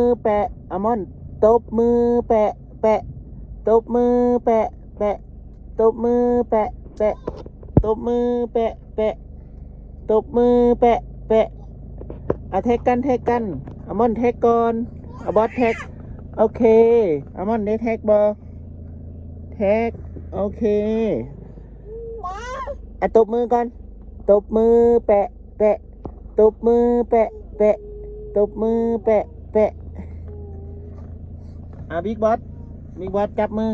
มือแปะอามอนตบมือแปะแปะตบมือแปะแปะตบมือแปะแปะตบมือแปะแปะตบมือแปะแปะแท็กกันอามอนแท็กก่อนบอสแท็กโอเคอามอนได้แท็กบอแท็กโอเคตบมือก่อนตบมือแปะแปะตบมือแปะแปะตบมือแปะแปะบิ๊กบอสจับมือ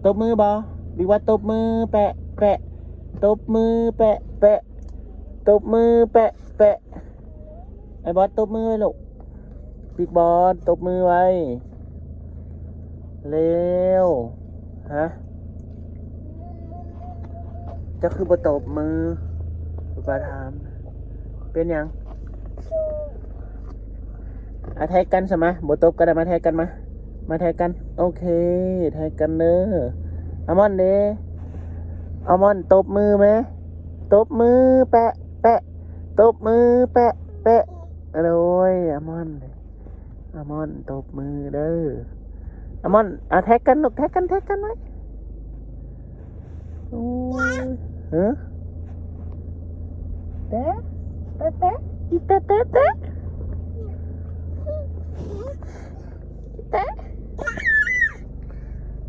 ตบมือบอบิ๊กบอสตบมือแปะแปะตบมือแปะแปะตบมือแปะแปะไอ้บอสตบมือไว้ลูกบิ๊กบอสตบมือไว้เร็วฮะจะคือบอตบมือป้าถามเป็นยังแทกกันใช่ไหมบอตบก็ได้มาแทกกันมาแทกกันโอเคแทกกันเนอะอามอนเดอามอนตบมือไหมตบมือแปะแปะตบมือแปะแปะโอ้ยอามอนตบมือเด้ออามอนแทกกันลูกแทกกันไหมโอ้ยเฮ้เตะอีเตะ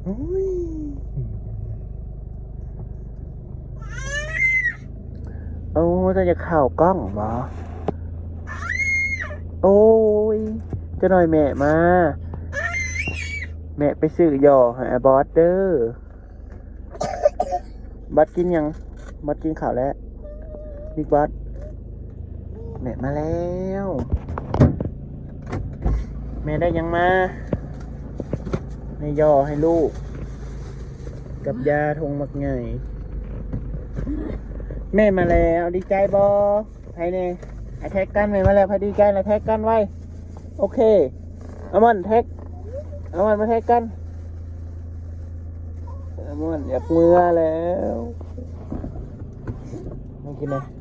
โอ้ยโอ้จะข่าวกล้องบ่โอ้ยจะหน่อยแม่มาแม่ไปซื้อยอให้บอสเด้อบอสกินยังบอสกินข้าวแล้วบิ๊กบอสแม่มาแล้วแม่ได้ยังมาในยอให้ลูกกับยาทงมักไงแม่มาแล้วดีใจบอไทยเนี่ยแท็กกันแม่มาแล้วพอดีใจแล้วแท็กกันไว้โอเคอามอนแท็กอามอนมาแท็กกันอามอนอยากมือแล้วไม่กินเลย